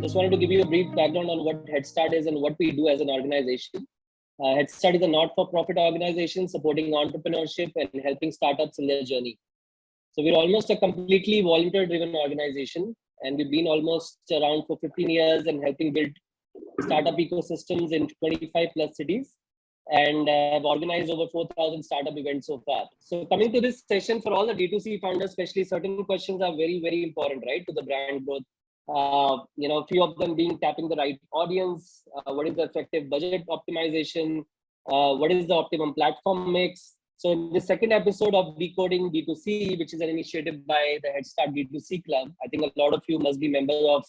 Just wanted to give you a brief background on what Headstart is and what we do as an organization. Headstart is a not-for-profit organization supporting entrepreneurship and helping startups in their journey. So we're almost a completely volunteer-driven organization, and we've been almost around for 15 years and helping build startup ecosystems in 25 plus cities, and have organized over 4,000 startup events so far. So coming to this session, for all the D2C founders, especially, certain questions are very, very important, right, to the brand growth. Few of them being tapping the right audience, what is the effective budget optimization, what is the optimum platform mix. So in the second episode of Decoding D2C, which is an initiative by the Headstart D2C Club, I think a lot of you must be members of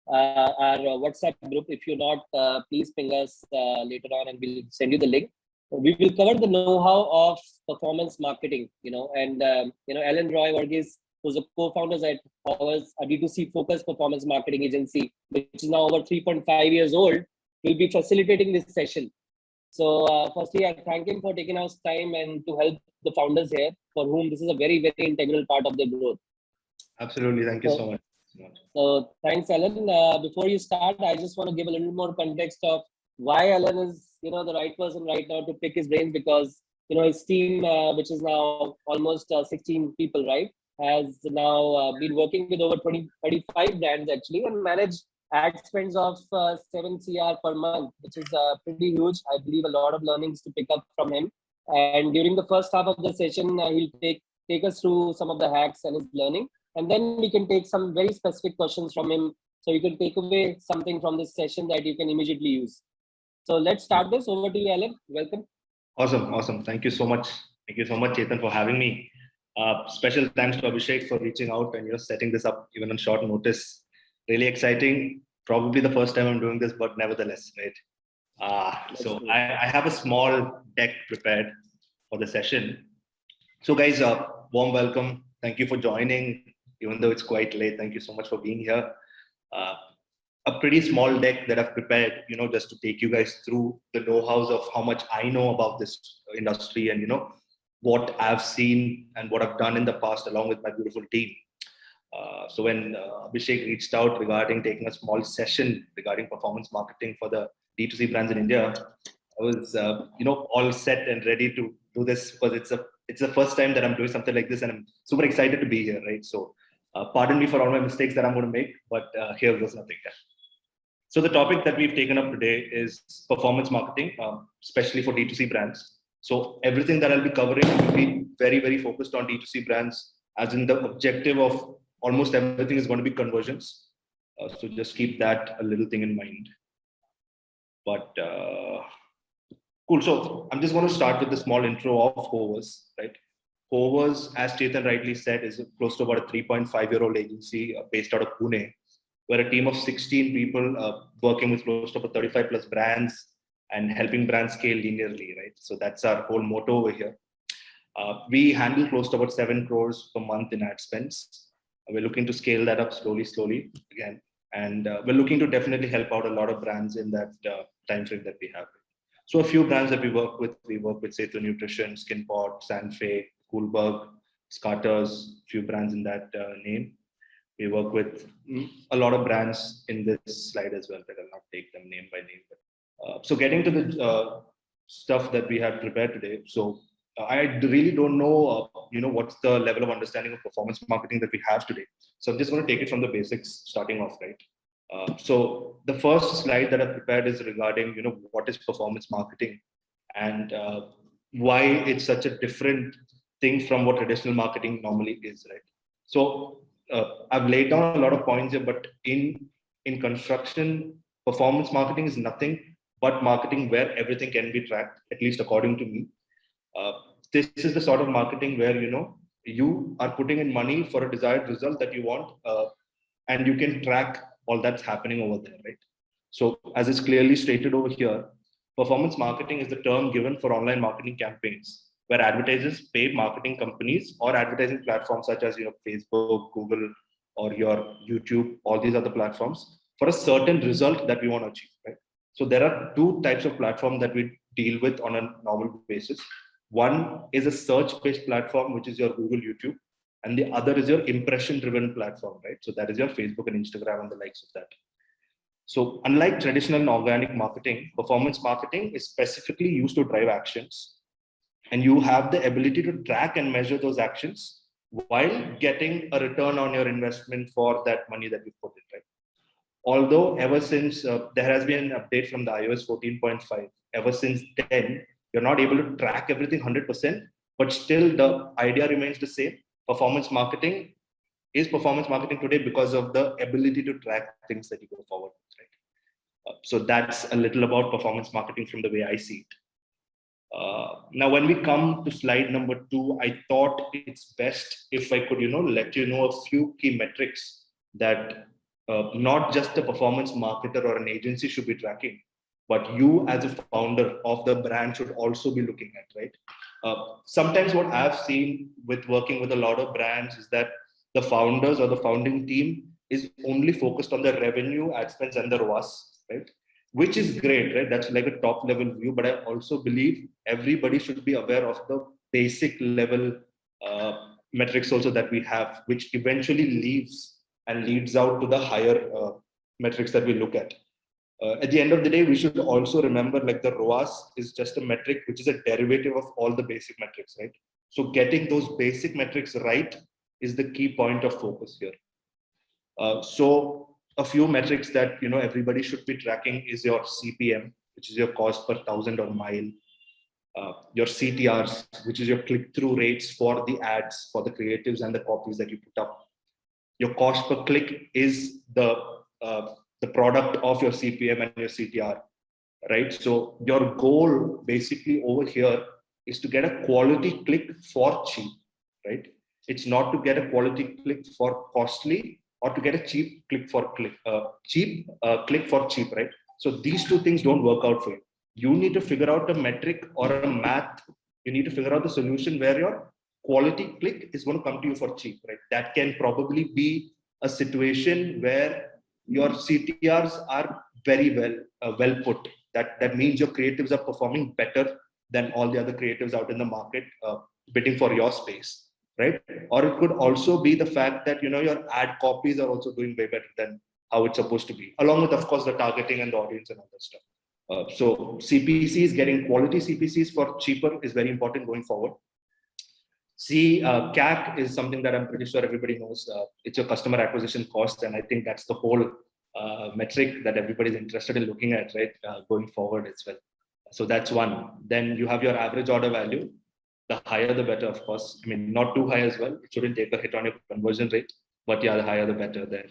our WhatsApp group. If you're not, please ping us later on and we'll send you the link. We will cover the know-how of performance marketing, and Alan Roy Varghese, who's a co-founder at ours, a D2C focused performance marketing agency, which is now over 3.5 years old, will be facilitating this session. So firstly, I thank him for taking out time and to help the founders here, for whom this is a very, very integral part of their growth. Absolutely. Thank you so much. So thanks, Alan. Before you start, I just want to give a little more context of why Alan is, the right person right now to pick his brains, because, his team, which is now almost 16 people, right, has now been working with over 35 brands actually, and manage ad spends of 7 CR per month, which is pretty huge. I believe a lot of learnings to pick up from him. And during the first half of the session, he'll take us through some of the hacks and his learning. And then we can take some very specific questions from him. So you can take away something from this session that you can immediately use. So let's start this. Over to you, Alan. Welcome. Awesome. Thank you so much. Thank you so much, Chetan, for having me. Special thanks to Abhishek for reaching out and setting this up even on short notice. Really exciting. Probably the first time I'm doing this, but nevertheless, right? So I have a small deck prepared for the session. So guys, warm welcome. Thank you for joining, even though it's quite late. Thank you so much for being here. A pretty small deck that I've prepared, just to take you guys through the know-hows of how much I know about this industry and, what I've seen and what I've done in the past along with my beautiful team. So when Abhishek reached out regarding taking a small session regarding performance marketing for the D2C brands in India, I was, all set and ready to do this, because it's the first time that I'm doing something like this, and I'm super excited to be here, right? So pardon me for all my mistakes that I'm going to make, but here goes nothing. So the topic that we've taken up today is performance marketing, especially for D2C brands. So everything that I'll be covering will be very, very focused on D2C brands, as in the objective of almost everything is going to be conversions. So just keep that a little thing in mind. But cool. So I'm just going to start with the small intro of Hovers, right? Hovers, as Chetan rightly said, is close to about a 3.5-year-old agency based out of Pune. We're a team of 16 people working with close to about 35 plus brands and helping brands scale linearly, right? So that's our whole motto over here. We handle close to about 7 crores per month in ad spends. We're looking to scale that up slowly again. And we're looking to definitely help out a lot of brands in that time frame that we have. So a few brands that we work with Setu Nutrition, Skinpot, Sanfe, Coolberg, Scarters, few brands in that name. We work with a lot of brands in this slide as well, but I'll not take them name by name. So getting to the stuff that we have prepared today. So I really don't know, what's the level of understanding of performance marketing that we have today. So I'm just going to take it from the basics, starting off, right? So the first slide that I've prepared is regarding, what is performance marketing and why it's such a different thing from what traditional marketing normally is, right? So I've laid down a lot of points here, but in construction, performance marketing is nothing but marketing where everything can be tracked, at least according to me. This is the sort of marketing where, you are putting in money for a desired result that you want, and you can track all that's happening over there, right? So as is clearly stated over here, performance marketing is the term given for online marketing campaigns, where advertisers pay marketing companies or advertising platforms such as Facebook, Google, or your YouTube, all these other platforms, for a certain result that we want to achieve, right? So there are 2 types of platform that we deal with on a normal basis. One is a search-based platform, which is your Google, YouTube, and the other is your impression-driven platform, right? So that is your Facebook and Instagram and the likes of that. So unlike traditional and organic marketing, performance marketing is specifically used to drive actions. And you have the ability to track and measure those actions while getting a return on your investment for that money that you put in, right? Although ever since there has been an update from the iOS 14.5, ever since then, you're not able to track everything 100%, but still the idea remains the same. Performance marketing is performance marketing today because of the ability to track things that you go forward with, right? So that's a little about performance marketing from the way I see it. Now, when we come to slide number 2, I thought it's best if I could, let you know a few key metrics that not just a performance marketer or an agency should be tracking, but you as a founder of the brand should also be looking at, right? Sometimes what I've seen with working with a lot of brands is that the founders or the founding team is only focused on the revenue, ad spends, and the ROAS, right? Which is great, right? That's like a top level view, but I also believe everybody should be aware of the basic level metrics also that we have, which eventually leads out to the higher metrics that we look at. At the end of the day, we should also remember like the ROAS is just a metric, which is a derivative of all the basic metrics, right? So getting those basic metrics right is the key point of focus here. So a few metrics that everybody should be tracking is your CPM, which is your cost per thousand or mile, your CTRs, which is your click-through rates for the ads, for the creatives and the copies that you put up. Your cost per click is the product of your CPM and your CTR, right? So your goal basically over here is to get a quality click for cheap, right? It's not to get a quality click for costly or to get a cheap click for click, click for cheap, right? So these two things don't work out for you. You need to figure out a metric or a math. You need to figure out the solution where your quality click is going to come to you for cheap, right? That can probably be a situation where your CTRs are very well put. That means your creatives are performing better than all the other creatives out in the market bidding for your space, right? Or it could also be the fact that your ad copies are also doing way better than how it's supposed to be, along with, of course, the targeting and the audience and all that stuff. So CPCs, getting quality CPCs for cheaper is very important going forward. CAC is something that I'm pretty sure everybody knows. It's your customer acquisition cost, and I think that's the whole metric that everybody's interested in looking at, right? Going forward as well. So that's one. Then you have your average order value. The higher the better, of course. I mean, not too high as well. It shouldn't take a hit on your conversion rate, but yeah, the higher the better there.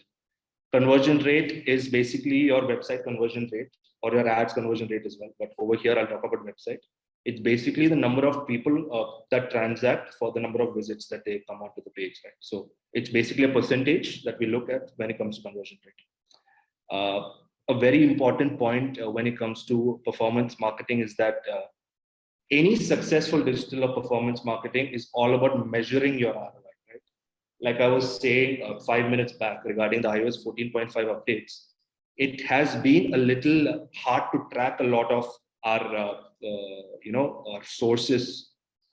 Conversion rate is basically your website conversion rate or your ads conversion rate as well. But over here, I'll talk about website. It's basically the number of people that transact for the number of visits that they come onto the page, right? So it's basically a percentage that we look at when it comes to conversion rate. A very important point when it comes to performance marketing is that any successful digital or performance marketing is all about measuring your ROI, right? Like I was saying 5 minutes back regarding the iOS 14.5 updates, it has been a little hard to track a lot of our our sources.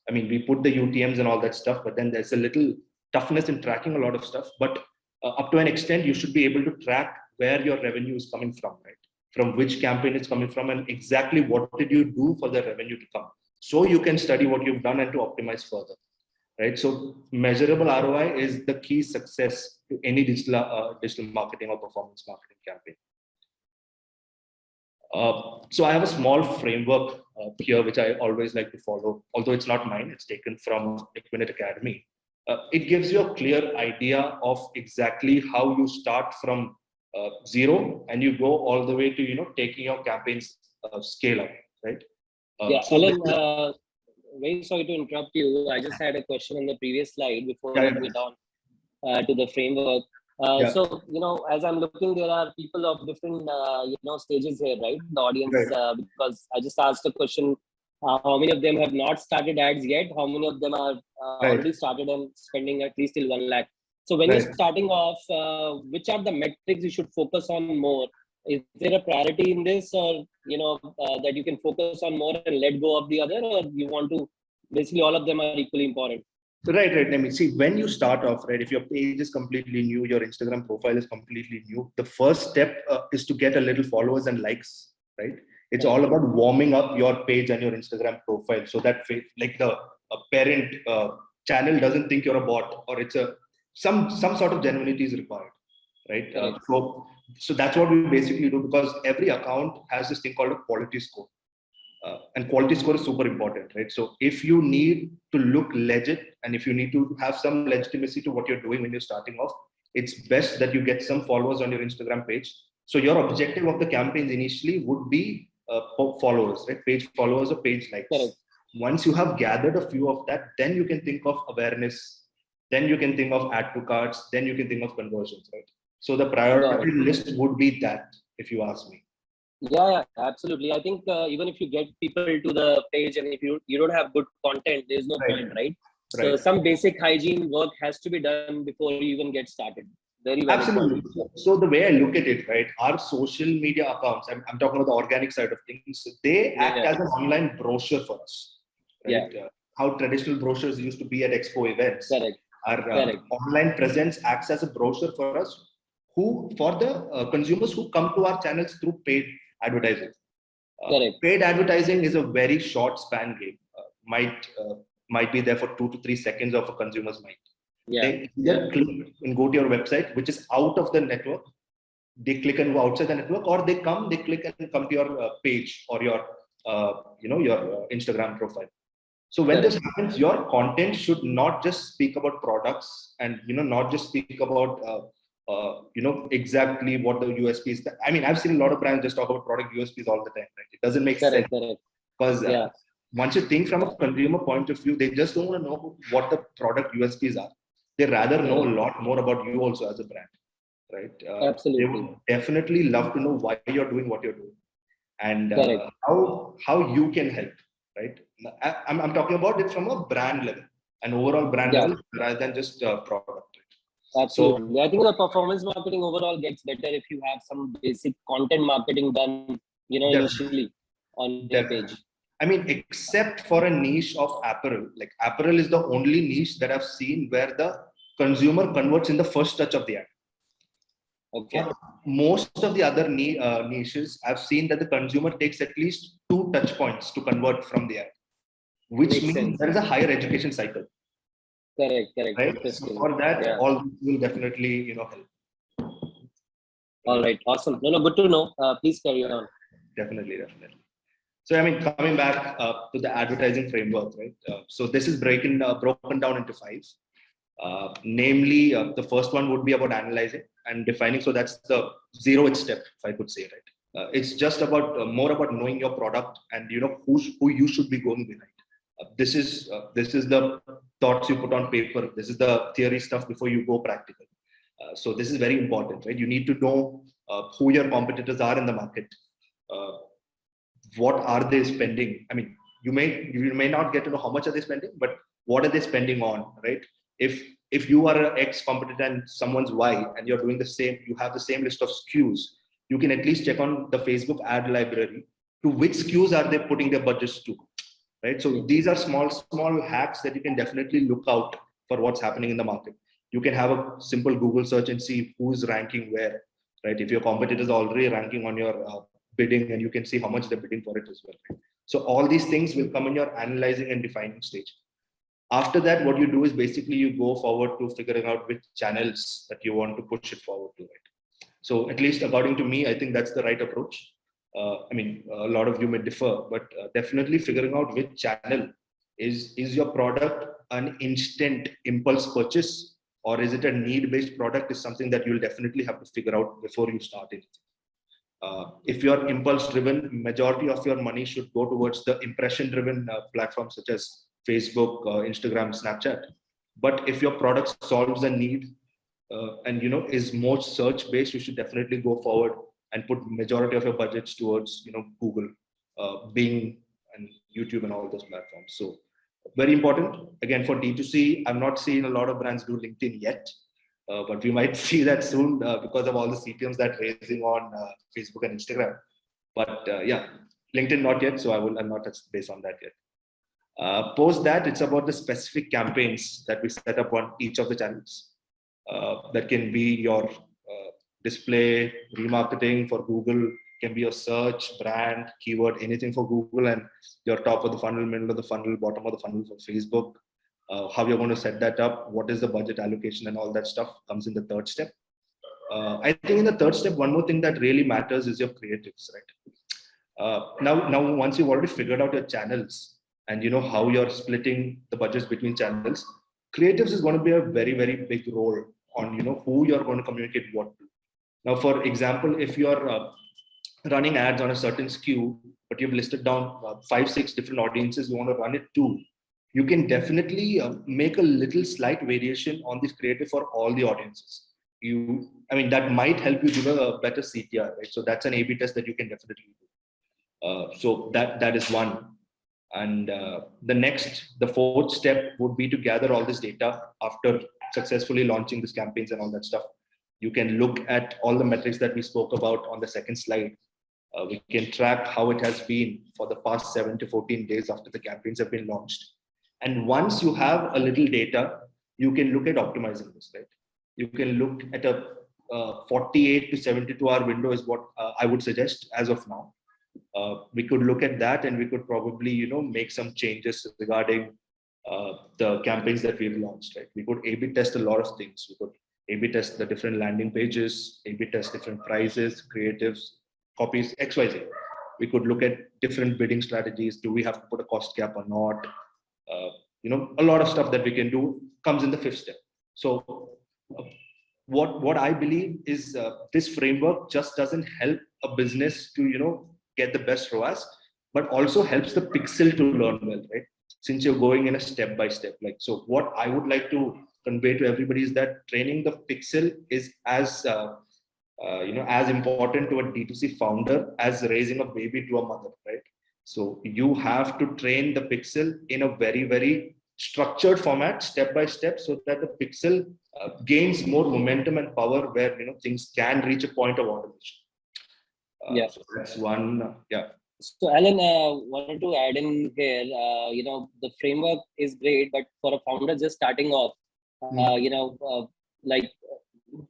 I mean, we put the UTMs and all that stuff, but then there's a little toughness in tracking a lot of stuff. But up to an extent, you should be able to track where your revenue is coming from, right? From which campaign it's coming from, and exactly what did you do for the revenue to come. So you can study what you've done and to optimize further, right? So measurable ROI is the key success to any digital marketing or performance marketing campaign. So I have a small framework here, which I always like to follow, although it's not mine, it's taken from Equinit Academy. It gives you a clear idea of exactly how you start from zero and you go all the way to, taking your campaigns scale up, right? Yeah, so Alan, very sorry to interrupt you. I just had a question on the previous slide before we get on to the framework. So, as I'm looking, there are people of different, stages here, right? The audience, because I just asked a question, how many of them have not started ads yet? How many of them are already started and spending at least till 1 lakh? So when you're starting off, which are the metrics you should focus on more? Is there a priority in this, or, that you can focus on more and let go of the other, or you want to, basically all of them are equally important? Right. I mean, see, when you start off, right, if your page is completely new, your Instagram profile is completely new, the first step is to get a little followers and likes, right? It's all about warming up your page and your Instagram profile so that like the parent channel doesn't think you're a bot, or it's some sort of genuinity is required, right? So that's what we basically do, because every account has this thing called a quality score. And quality score is super important, right? So if you need to look legit, and if you need to have some legitimacy to what you're doing when you're starting off, it's best that you get some followers on your Instagram page. So your objective of the campaigns initially would be followers, right? Page followers or page likes. Correct. Once you have gathered a few of that, then you can think of awareness, then you can think of add to carts, then you can think of conversions, right? So the priority list would be that, if you ask me. Yeah, absolutely. I think even if you get people to the page and if you don't have good content, there's no point, right? So some basic hygiene work has to be done before you even get started. Very absolutely important. So the way I look at it, right, our social media accounts, I'm talking about the organic side of things, they act as an online brochure for us, right? How traditional brochures used to be at expo events. Our online presence acts as a brochure for us, for the consumers who come to our channels through paid advertising. Paid advertising is a very short span game. Might be there for 2 to 3 seconds of a consumer's mind. They either click and go to your website, which is out of the network. They click and go outside the network, or they click and come to your page or your your Instagram profile. So when this happens, your content should not just speak about products and not just speak about exactly what the USP is. I mean, I've seen a lot of brands just talk about product USPs all the time, right? It doesn't make sense, because once you think from a consumer point of view, they just don't want to know what the product USPs are. They rather know a lot more about you also as a brand, right? Absolutely. They would definitely love to know why you're doing what you're doing, and how you can help, right? I'm talking about it from a brand level, an overall brand level, rather than just product. Absolutely. So, I think the performance marketing overall gets better if you have some basic content marketing done, initially on your page. I mean, except for a niche of apparel, like apparel is the only niche that I've seen where the consumer converts in the first touch of the ad. For most of the other niches, I've seen that the consumer takes at least 2 touch points to convert from the ad, which means there is a higher education cycle. Correct. Right? So for that, all this will definitely, help. All right, awesome. No, good to know. Please carry on. Definitely. So, I mean, coming back to the advertising framework, right? So this is broken down into 5. Namely, the first one would be about analyzing and defining. So that's the 0th step, if I could say, right? It's just about more about knowing your product and who you should be going behind. This is the thoughts you put on paper. This is the theory stuff before you go practical. So this is very important, right? You need to know who your competitors are in the market. What are they spending? I mean, you may not get to know how much are they spending, but what are they spending on, right? If you are an X competitor and someone's Y, and you're doing the same, you have the same list of SKUs, you can at least check on the Facebook ad library to which SKUs are they putting their budgets to, right? So these are small hacks that you can definitely look out for what's happening in the market. You can have a simple Google search and see who's ranking where, right? If your competitors are already ranking on your bidding, and you can see how much they're bidding for it as well, right? So all these things will come in your analyzing and defining stage. After that, what you do is basically you go forward to figuring out which channels that you want to push it forward to, right? So at least according to me, I think that's the right approach. I mean, a lot of you may differ, but definitely figuring out which channel is your product an instant impulse purchase, or is it a need-based product, is something that you'll definitely have to figure out before you start it. If you're impulse driven, majority of your money should go towards the impression driven platforms such as Facebook, Instagram, Snapchat. But if your product solves a need and is more search based, you should definitely go forward and put majority of your budgets towards Google, Bing, and YouTube, and all those platforms. So very important. Again, for D2C, I'm not seeing a lot of brands do LinkedIn yet. But we might see that soon because of all the CPMs that raising on Facebook and Instagram. But LinkedIn not yet, so I'm not touched base on that yet. Post that, it's about the specific campaigns that we set up on each of the channels. That can be your display, remarketing for Google, can be your search, brand, keyword, anything for Google, and your top of the funnel, middle of the funnel, bottom of the funnel for Facebook. How you're going to set that up, what is the budget allocation, and all that stuff comes in the third step. I think in the third step, one more thing that really matters is your creatives, right? Now, once you've already figured out your channels and you know how you're splitting the budgets between channels, creatives is going to be a very, very big role on who you're going to communicate what to. Now, for example, if you're running ads on a certain SKU, but you've listed down 5-6 different audiences you want to run it to, you can definitely make a little slight variation on this creative for all the audiences. That might help you give a better CTR, right? So that's an A/B test that you can definitely do. So that is one. And the fourth step would be to gather all this data after successfully launching these campaigns and all that stuff. You can look at all the metrics that we spoke about on the second slide. We can track how it has been for the past 7 to 14 days after the campaigns have been launched. And once you have a little data, you can look at optimizing this, right? You can look at a 48 to 72 hour window is what I would suggest as of now. We could look at that, and we could probably, make some changes regarding the campaigns that we've launched, right? We could A/B test a lot of things. We could A/B test the different landing pages, A/B test different prices, creatives, copies, XYZ. We could look at different bidding strategies. Do we have to put a cost cap or not? A lot of stuff that we can do comes in the fifth step. So what I believe is this framework just doesn't help a business to, get the best ROAS, but also helps the pixel to learn well, right? Since you're going in a step by step. So what I would like to convey to everybody is that training the pixel is as important to a D2C founder as raising a baby to a mother, right? So you have to train the pixel in a very, very structured format, step by step, so that the pixel gains more momentum and power where things can reach a point of automation. So that's one. So Alan, wanted to add in here. The framework is great, but for a founder just starting off,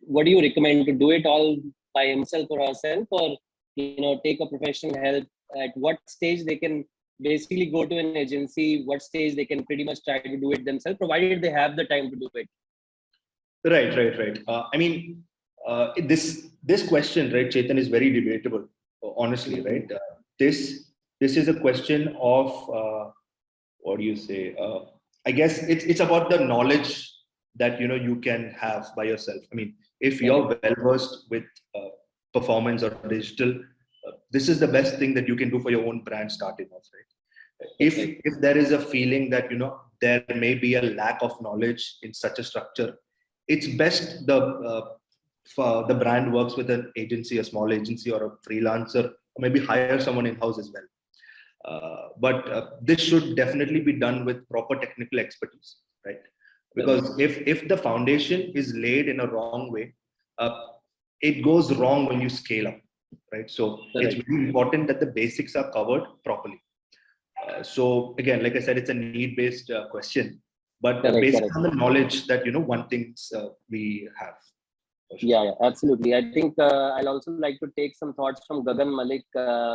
what do you recommend? To do it all by himself or herself, or take a professional help? At what stage they can basically go to an agency? What stage they can pretty much try to do it themselves, provided they have the time to do it? Right. This question, right, Chetan, is very debatable, honestly, right? This is a question of what do you say? I guess it's about the knowledge that you can have by yourself. If you're well versed with performance or digital, this is the best thing that you can do for your own brand starting off, right? If there is a feeling that there may be a lack of knowledge in such a structure, it's best the brand works with an agency, a small agency, or a freelancer, or maybe hire someone in-house as well. But this should definitely be done with proper technical expertise, right? Because if the foundation is laid in a wrong way, it goes wrong when you scale up, right? So it's very important that the basics are covered properly. So again, like I said, it's a need-based question, but based on the knowledge that one thinks we have. Sure. Yeah, absolutely. I think I'll also like to take some thoughts from Gagan Malik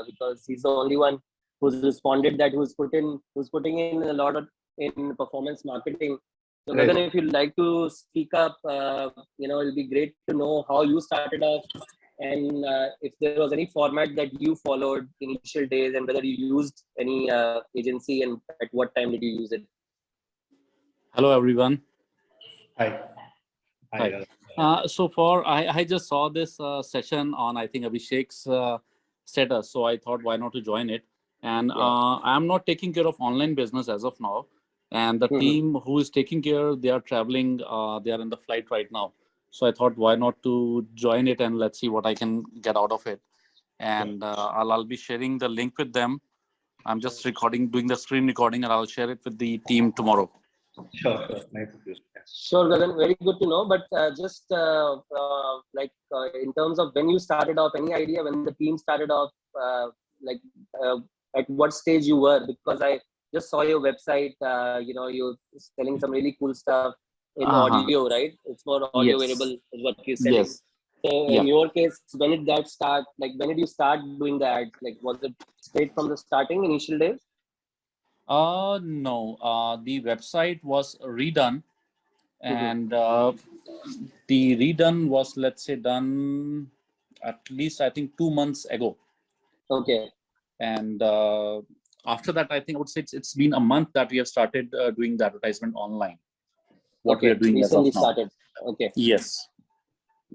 because he's the only one who's responded that who's putting in a lot in performance marketing. So Gagan, if you'd like to speak up, it'll be great to know how you started off, and if there was any format that you followed initial days, and whether you used any agency, and at what time did you use it? Hello, everyone. Hi. So I just saw this session on, I think, Abhishek's status. So I thought, why not to join it? And I'm not taking care of online business as of now. And the team who is taking care, they are traveling, they are in the flight right now. So I thought, why not to join it, and let's see what I can get out of it. And I'll be sharing the link with them. I'm just doing the screen recording, and I'll share it with the team tomorrow. Sure. Nice of you. Sure, Gagan, very good to know. But just in terms of when you started off, any idea when the team started off, at what stage you were? Because just saw your website. You're selling some really cool stuff in Uh-huh. audio, right? It's more audio Yes. wearable is what you're selling. Yes. So Yeah. in your case, when did that start? Like, when did you start doing the ads? Like, was it straight from the starting, initial days? No. The website was redone, Mm-hmm. and the redone was, let's say, done at least I think 2 months ago. Okay. And after that, I think I would say it's been a month that we have started doing the advertisement online. What we are doing as of Recently now. started. Okay. Yes.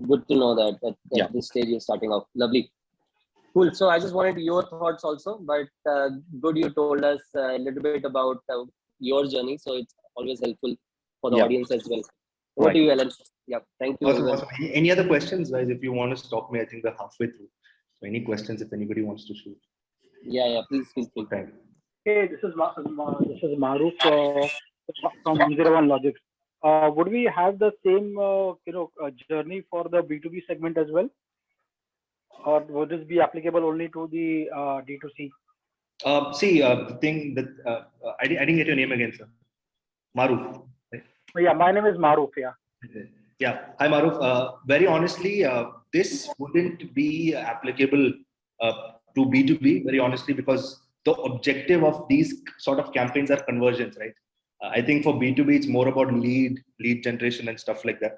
Good to know that Yeah. at this stage you're starting off. Lovely. Cool. So I just wanted your thoughts also, but good you told us a little bit about your journey. So it's always helpful for the Yeah. audience as well. Over to you, Alan. Yeah. Thank you. Awesome, Everyone. awesome. Any other questions, guys? If you want to stop me, I think we're halfway through. So any questions, if anybody wants to shoot. Yeah. Please feel free. Time. Hey, this is Maruf from 101 Logics. Would we have the same journey for the B2B segment as well, or would this be applicable only to the D2C? The thing that I didn't get your name again, sir. Maruf. Right? Yeah, my name is Maruf. Yeah. Yeah. Hi, Maruf. Very honestly, this wouldn't be applicable to B2B, very honestly, because the objective of these sort of campaigns are conversions, right? I think for B2B, it's more about lead generation and stuff like that.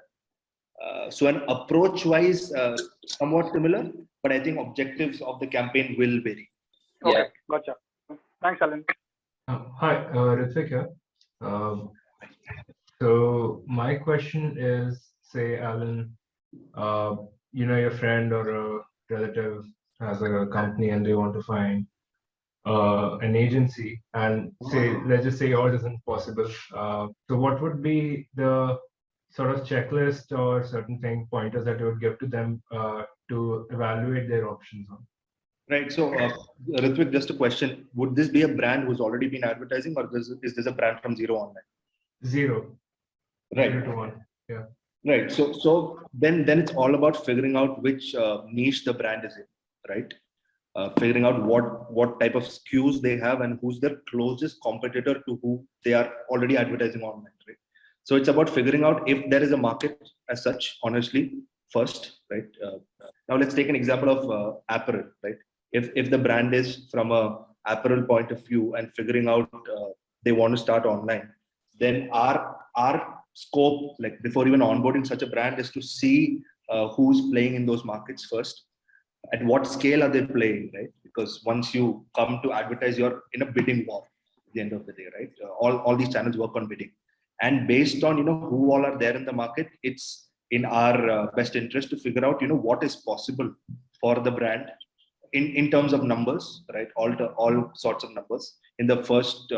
So an approach-wise, somewhat similar, but I think objectives of the campaign will vary. Okay, gotcha. Thanks, Alan. Hi, Ritvik here. So my question is, say, Alan, your friend or a relative has a company and they want to find an agency, and let's just say yours isn't possible. So what would be the sort of checklist or certain pointers that you would give to them to evaluate their options on? Right. So, Ritvik, just a question. Would this be a brand who's already been advertising, or is this a brand from zero online? Zero. Right. 0 to 1. Yeah. Right. So then it's all about figuring out which niche the brand is in, right? Figuring out what type of SKUs they have and who's their closest competitor to who they are already advertising online, right? So it's about figuring out if there is a market as such, honestly, first, right? Now let's take an example of apparel, right? If the brand is from a apparel point of view and figuring out they want to start online, then our scope, like before even onboarding such a brand, is to see who's playing in those markets first. At what scale are they playing, right? Because once you come to advertise, you're in a bidding war at the end of the day, right? All these channels work on bidding, and based on who all are there in the market, it's in our best interest to figure out what is possible for the brand in terms of numbers, right? All sorts of numbers in the first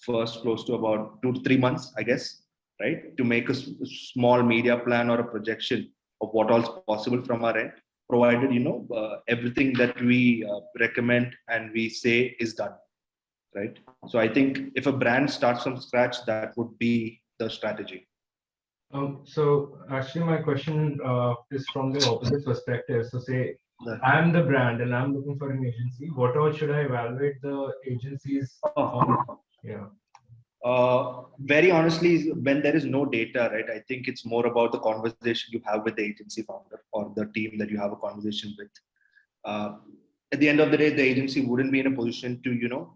close to about 2 to 3 months, I guess, right? To make a small media plan or a projection of what all is possible from our end, provided everything that we recommend and we say is done, right? So I think if a brand starts from scratch, that would be the strategy. So actually my question is from the opposite perspective. So say I'm the brand and I'm looking for an agency. What all should I evaluate the agencies on? Yeah. Very honestly, when there is no data, right, I think it's more about the conversation you have with the agency founder or the team that you have a conversation with. At the end of the day, the agency wouldn't be in a position to,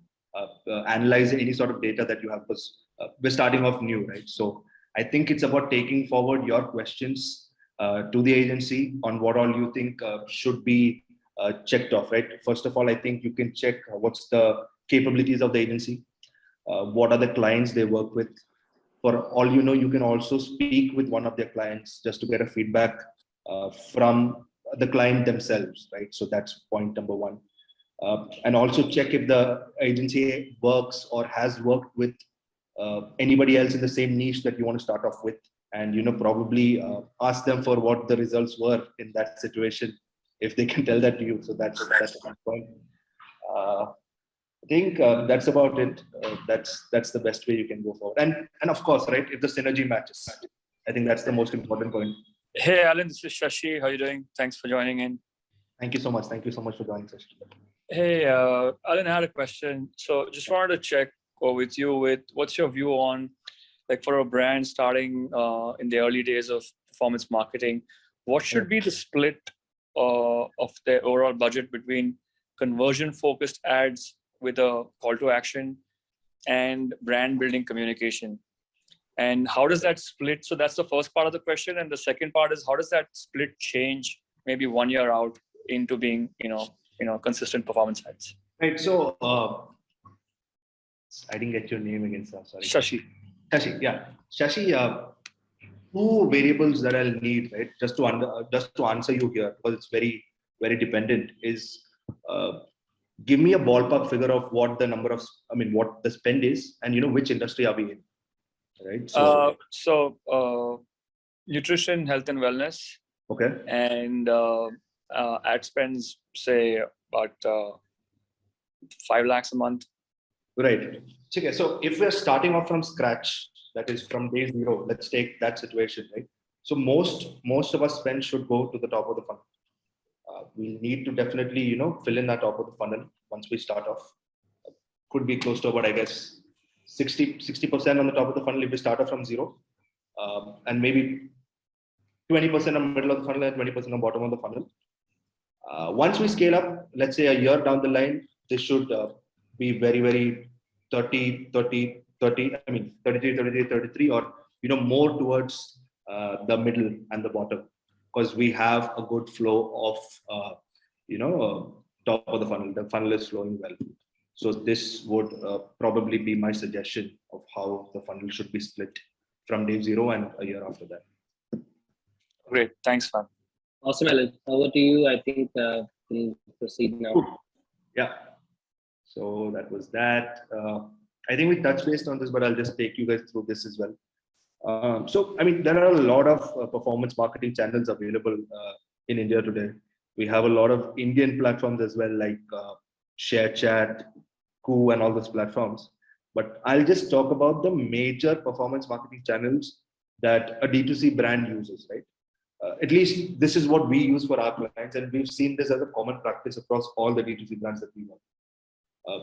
analyze any sort of data that you have, because we're starting off new, right? So I think it's about taking forward your questions to the agency on what all you think should be checked off, right? First of all, I think you can check what's the capabilities of the agency. What are the clients they work with? For all you can also speak with one of their clients just to get a feedback from the client themselves, right? So that's point number one. And also check if the agency works or has worked with anybody else in the same niche that you want to start off with, and probably ask them for what the results were in that situation, if they can tell that to you. So that's one point. I think that's about it. That's the best way you can go forward. And of course, right, if the synergy matches, I think that's the most important point. Hey, Alan, this is Shashi. How are you doing? Thanks for joining in. Thank you so much. Thank you so much for joining, Shashi. Hey, Alan, I had a question. So just wanted to check go with you with what's your view on, like, for a brand starting in the early days of performance marketing, what should be the split of their overall budget between conversion-focused ads with a call to action and brand building communication? And how does that split? So that's the first part of the question. And the second part is, how does that split change maybe 1 year out into being, consistent performance ads? Right. So I didn't get your name again, sir. Sorry. Shashi. Shashi, yeah. Shashi, two variables that I'll need, right, just to answer you here, because it's very, very dependent, is give me a ballpark figure of what the spend is, and which industry are we in, right? So nutrition, health and wellness. Okay. And ad spends, say, about 5 lakhs a month. Right. Okay. So if we're starting off from scratch, that is from day zero, let's take that situation, right? So most of our spend should go to the top of the funnel. We need to definitely, fill in that top of the funnel once we start off. Could be close to about, I guess, 60% on the top of the funnel if we start off from zero, and maybe 20% on the middle of the funnel and 20% on the bottom of the funnel. Once we scale up, let's say a year down the line, this should be very, very 30, 33, 33, or more towards the middle and the bottom, because we have a good flow of top of the funnel. The funnel is flowing well. So this would probably be my suggestion of how the funnel should be split from day zero and a year after that. Great, thanks, man. Awesome, Alan. Over to you. I think we'll proceed now. Yeah. So that was that. I think we touched base on this, but I'll just take you guys through this as well. There are a lot of performance marketing channels available in India today. We have a lot of Indian platforms as well, like ShareChat, Koo, and all those platforms. But I'll just talk about the major performance marketing channels that a D2C brand uses, right? At least this is what we use for our clients, and we've seen this as a common practice across all the D2C brands that we work.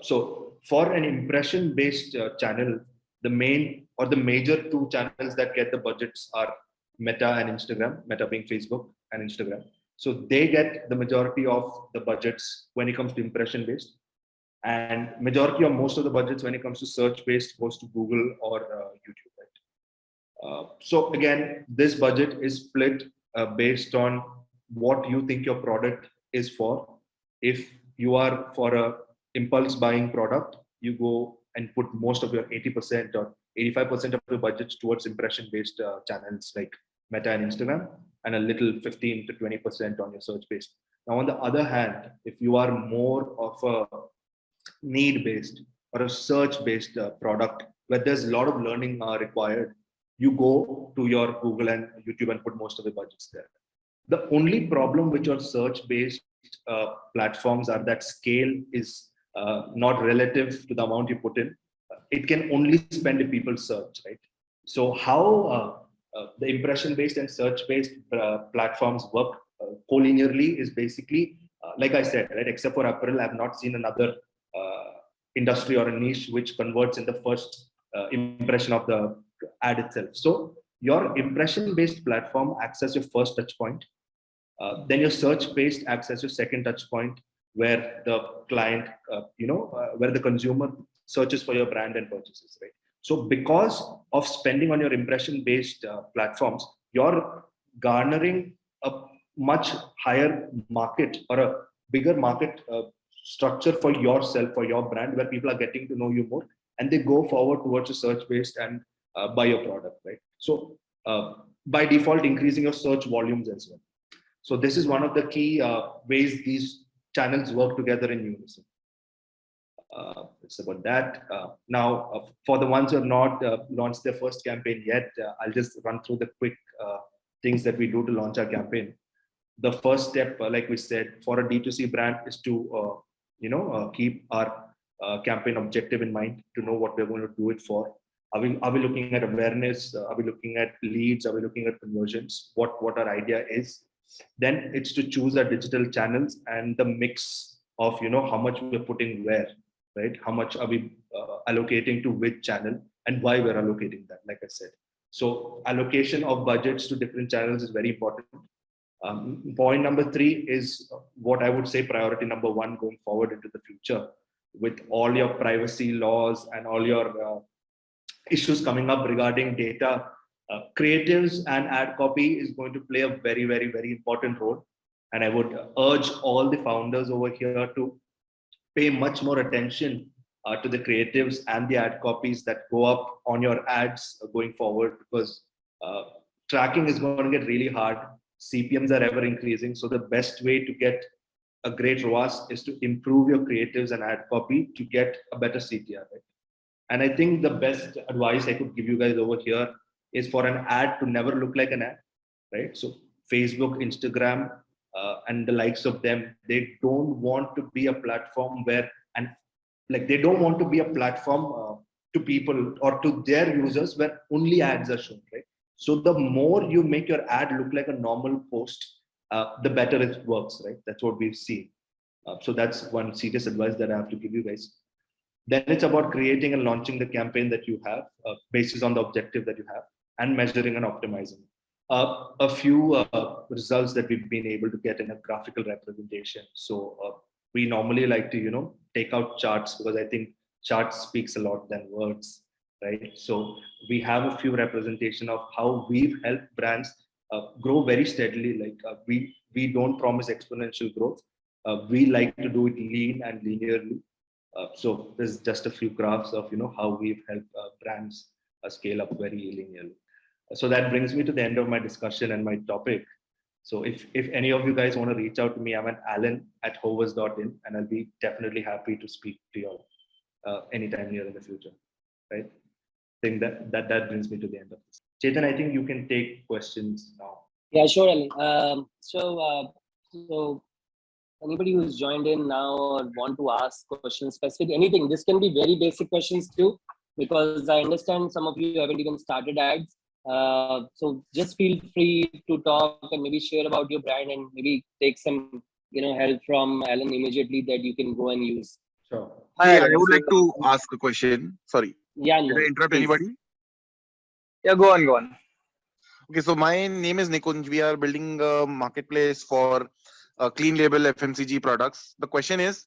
So for an impression-based channel, the major two channels that get the budgets are Meta and Instagram, Meta being Facebook and Instagram. So they get the majority of the budgets when it comes to impression-based, and majority of most of the budgets when it comes to search-based goes to Google or YouTube, right? So again, this budget is split based on what you think your product is for. If you are for a impulse buying product, you go and put most of your 80% or 85% of your budgets towards impression-based channels like Meta and Instagram, and a little 15 to 20% on your search-based. Now, on the other hand, if you are more of a need-based or a search-based product where there's a lot of learning required, you go to your Google and YouTube and put most of the budgets there. The only problem with your search-based platforms are that scale is not relative to the amount you put in. It can only spend if people search, right? So how the impression-based and search-based platforms work collinearly is basically, like I said, right? Except for apparel, I have not seen another industry or a niche which converts in the first impression of the ad itself. So your impression-based platform acts as your first touch point. Then your search-based acts as your second touch point, where the client, where the consumer searches for your brand and purchases, right? So because of spending on your impression-based platforms, you're garnering a much higher market or a bigger market structure for yourself, for your brand, where people are getting to know you more, and they go forward towards a search-based and buy your product, right? So by default, increasing your search volumes as well. So this is one of the key ways these channels work together in unison. It's about that. Now, for the ones who have not launched their first campaign yet, I'll just run through the quick things that we do to launch our campaign. The first step, like we said, for a D2C brand is to keep our campaign objective in mind, to know what we're going to do it for. Are we looking at awareness? Are we looking at leads? Are we looking at conversions? What our idea is. Then it's to choose our digital channels and the mix of how much we're putting where, right? How much are we allocating to which channel and why we're allocating that, like I said. So allocation of budgets to different channels is very important. Point number 3 is what I would say priority number 1 going forward into the future, with all your privacy laws and all your issues coming up regarding data. Creatives and ad copy is going to play a very, very, very important role. And I would urge all the founders over here to pay much more attention to the creatives and the ad copies that go up on your ads going forward, because tracking is going to get really hard. CPMs are ever increasing. So the best way to get a great ROAS is to improve your creatives and ad copy to get a better CTR. Right? And I think the best advice I could give you guys over here is for an ad to never look like an ad, right? So Facebook, Instagram, and the likes of them, they don't want to be a platform where, and like they don't want to be a platform to people or to their users where only ads are shown, right? So the more you make your ad look like a normal post, the better it works, right? That's what we've seen. So that's one serious advice that I have to give you guys. Then it's about creating and launching the campaign that you have based on the objective that you have, and measuring and optimizing. A few results that we've been able to get in a graphical representation. So we normally like to, take out charts, because I think charts speaks a lot than words, right? So we have a few representation of how we've helped brands grow very steadily. Like we don't promise exponential growth. We like to do it lean and linearly. So there's just a few graphs of how we've helped brands scale up very linearly. So that brings me to the end of my discussion and my topic. So if any of you guys want to reach out to me, I'm at alan@hovers.in, and I'll be definitely happy to speak to you all anytime near in the future. Right? I think that brings me to the end of this. Chetan, I think you can take questions now. Yeah, sure, Alan. So anybody who's joined in now or want to ask questions specific, anything, this can be very basic questions too, because I understand some of you haven't even started ads. So just feel free to talk and maybe share about your brand and maybe take some help from Alan immediately that you can go and use. Sure. Hi, I would like to ask a question. Sorry. Yeah, no, Did I interrupt please. anybody? Yeah, go on. Okay, so my name is Nikunj. We are building a marketplace for clean label FMCG products. The question is,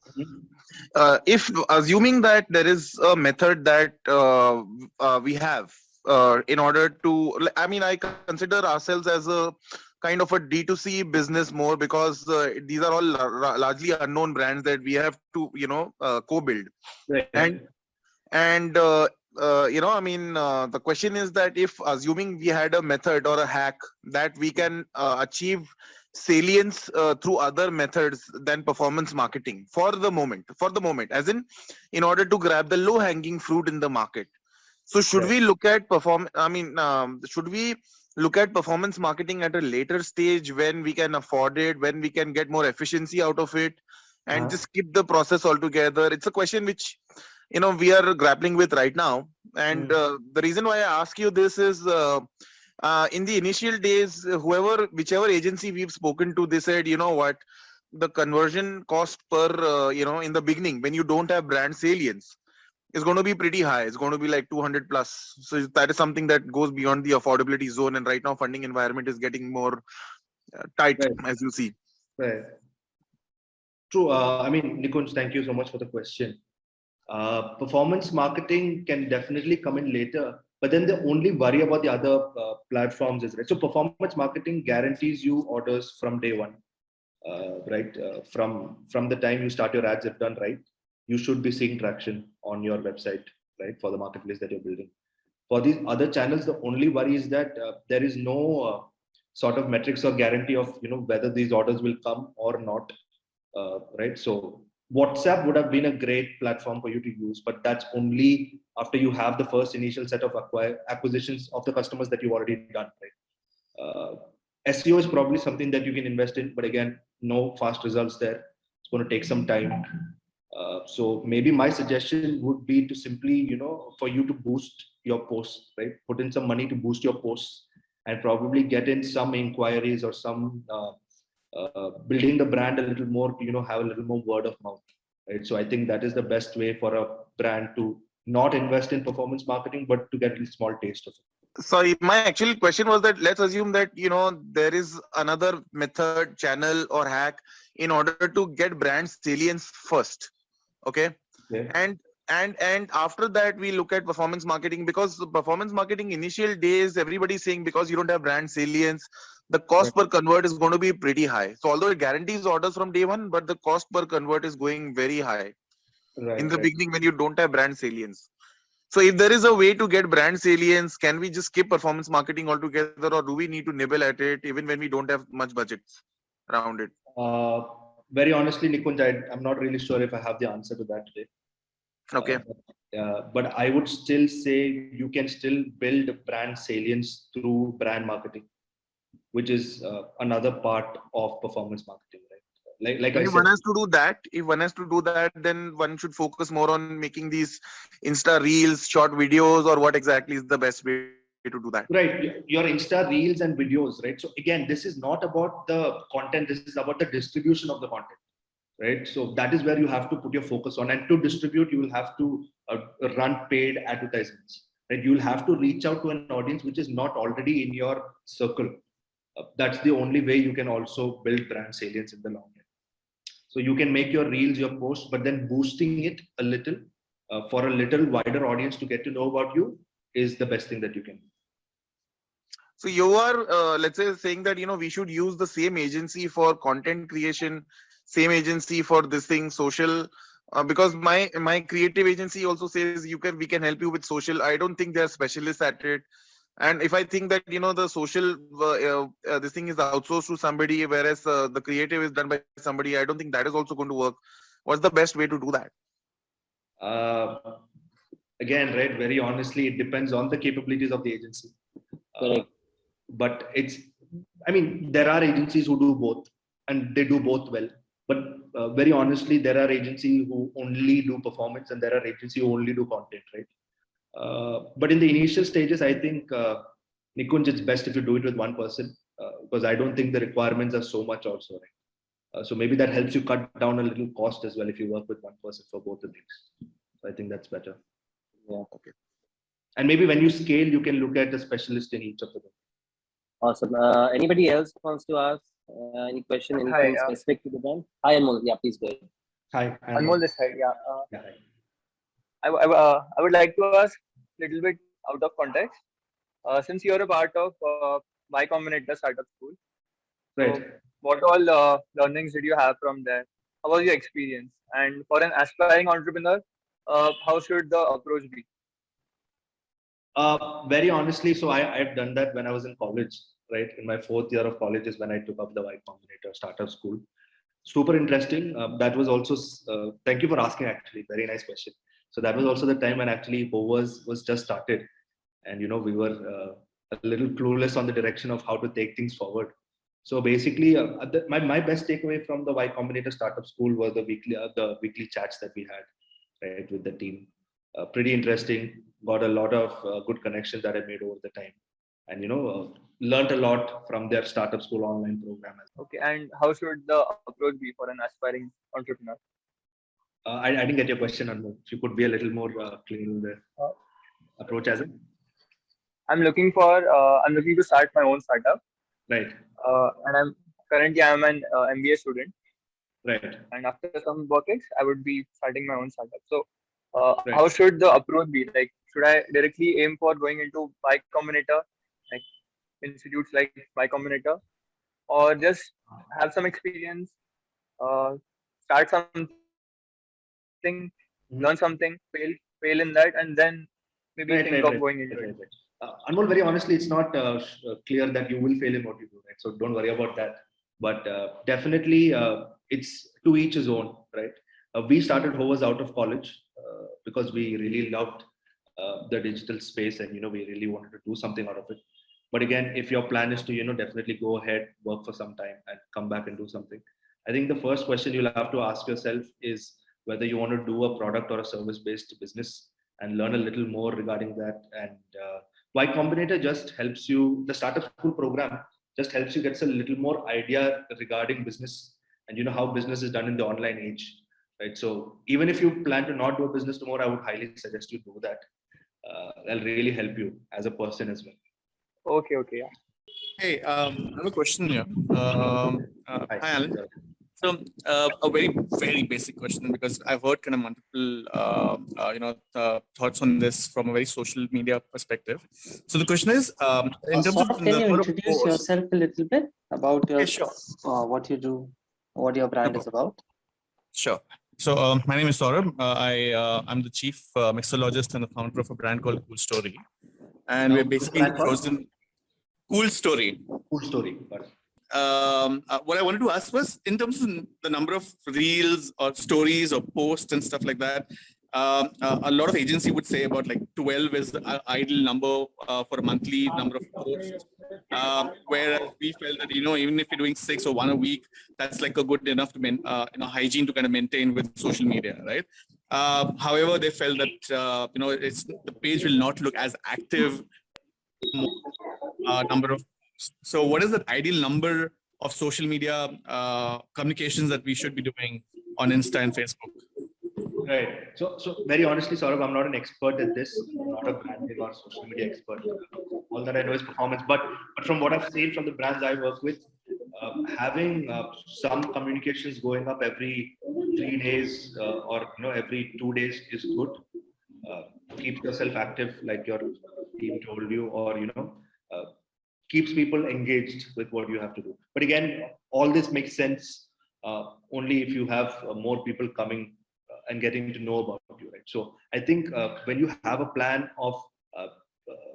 if assuming that there is a method that we have in order to, I consider ourselves as a kind of a D2C business more, because these are all largely unknown brands that we have to, co-build. Right. And the question is that if assuming we had a method or a hack that we can achieve salience through other methods than performance marketing for the moment, as in order to grab the low hanging fruit in the market. So should we look at should we look at performance marketing at a later stage when we can afford it, when we can get more efficiency out of it, and just skip the process altogether? It's a question which we are grappling with right now. And the reason why I ask you this is in the initial days, whichever agency we've spoken to, they said, the conversion cost per in the beginning, when you don't have brand salience, is going to be pretty high. It's going to be like 200 plus. So that is something that goes beyond the affordability zone. And right now funding environment is getting more tight, as you see. Right. True. Nikunj, thank you so much for the question. Performance marketing can definitely come in later, but then the only worry about the other platforms is, right? So performance marketing guarantees you orders from day one, right? From the time you start your ads, if done right, you should be seeing traction on your website, right? For the marketplace that you're building. For these other channels, the only worry is that there is no sort of metrics or guarantee of whether these orders will come or not, right? So WhatsApp would have been a great platform for you to use, but that's only after you have the first initial set of acquisitions of the customers that you've already done, right? SEO is probably something that you can invest in, but again, no fast results there. It's going to take some time. So maybe my suggestion would be to simply, for you to boost your posts, right? Put in some money to boost your posts and probably get in some inquiries or some building the brand a little more, have a little more word of mouth, right? So I think that is the best way for a brand to not invest in performance marketing, but to get a small taste of it? Sorry, my actual question was that let's assume that there is another method, channel, or hack in order to get brand salience first. Okay. Yeah. And after that we look at performance marketing, because the performance marketing initial days everybody's saying because you don't have brand salience, the cost per convert is going to be pretty high. So although it guarantees orders from day one, but the cost per convert is going very high in the beginning when you don't have brand salience. So if there is a way to get brand salience, can we just skip performance marketing altogether, or do we need to nibble at it even when we don't have much budgets around it? Very honestly, Nikunj, I'm not really sure if I have the answer to that today. Okay. But I would still say you can still build brand salience through brand marketing, which is another part of performance marketing, right? Like I If said, one has to do that, then one should focus more on making these Insta reels, short videos, or what exactly is the best way to do that? right, your Insta reels and videos, right? So again, this is not about the content, this is about the distribution of the content, right? So that is where you have to put your focus on, and to distribute, you will have to run paid advertisements, right? You will have to reach out to an audience which is not already in your circle. That's the only way you can also build brand salience in the long run. So you can make your reels, your posts, but then boosting it a little for a little wider audience to get to know about you is the best thing that you can do. So you are, let's say, saying that we should use the same agency for content creation, same agency for this thing, social. Because my creative agency also says we can help you with social. I don't think they're specialists at it. And if I think that the social this thing is outsourced to somebody, whereas the creative is done by somebody, I don't think that is also going to work. What's the best way to do that? Again, right, very honestly, it depends on the capabilities of the agency. But there are agencies who do both, and they do both well. But very honestly, there are agencies who only do performance, and there are agencies who only do content, right? But in the initial stages, I think, Nikunj, it's best if you do it with one person, because I don't think the requirements are so much also, right? So maybe that helps you cut down a little cost as well if you work with one person for both the things. So I think that's better. Yeah. Okay. And maybe when you scale, you can look at a specialist in each of them. Awesome. Anybody else wants to ask any question, anything specific to the brand? Hi, Anmol. Yeah, please go ahead. Hi. Anmol this side. Yeah. Hi. I would like to ask a little bit out of context. Since you're a part of Y Combinator startup school, right? So what all learnings did you have from there? How was your experience? And for an aspiring entrepreneur, how should the approach be? Very honestly, so I've done that when I was in college, right? In my 4th year of college is when I took up the Y Combinator startup school. Super interesting. That was also, thank you for asking, actually, very nice question. So that was also the time when actually Hovers was just started. And, we were a little clueless on the direction of how to take things forward. So basically, my best takeaway from the Y Combinator startup school was the weekly chats that we had, right, with the team. Pretty interesting. Got a lot of good connections that I made over the time, and learned a lot from their startup school online program. Okay, and how should the approach be for an aspiring entrepreneur? I didn't get your question, Anmol. If you could be a little more clear in the approach as it. I'm looking to start my own startup. Right. And I'm an MBA student. Right. And after some workings, I would be starting my own startup. So, how should the approach be? Like, should I directly aim for going into Y Combinator, like institutes like Y Combinator, or just have some experience, start something, learn something, fail in that, and then maybe think of going into it? Anmol, very honestly, it's not clear that you will fail in what you do, right? So don't worry about that. But definitely, it's to each his own, right? We started Hovers out of college because we really loved the digital space, and we really wanted to do something out of it. But again, if your plan is to definitely go ahead, work for some time, and come back and do something, I think the first question you'll have to ask yourself is whether you want to do a product or a service-based business, and learn a little more regarding that. And Y Combinator just helps you. The startup school program just helps you get a little more idea regarding business and how business is done in the online age. right? So even if you plan to not do a business tomorrow, I would highly suggest you do that. That'll really help you as a person as well. Okay, yeah. Hey, I have a question here. Hi, Alan. So a very basic question, because I've heard kind of multiple thoughts on this from a very social media perspective. So the question is, in terms of can you introduce yourself a little bit about your what you do, what your brand is about? Sure. So my name is Saurabh. I'm the chief mixologist and the founder of a brand called Cool Story, and we're basically chosen. Cool Story. Cool Story. What I wanted to ask was, in terms of the number of reels or stories or posts and stuff like that, a lot of agency would say about like 12 is the ideal number for a monthly number of posts. Whereas we felt that, even if you're doing 6 or 1 a week, that's like a good enough to hygiene to kind of maintain with social media, right? However, they felt that the page will not look as active. Number of, so what is the ideal number of social media communications that we should be doing on Insta and Facebook? Right. So very honestly, Saurabh, I'm not an expert at this. I'm not a branding or social media expert. All that I know is performance. But from what I've seen from the brands I work with, having some communications going up every 3 days or every 2 days is good. Keeps yourself active, like your team told you, or keeps people engaged with what you have to do. But again, all this makes sense only if you have more people coming and getting to know about you, right? So I think when you have a plan of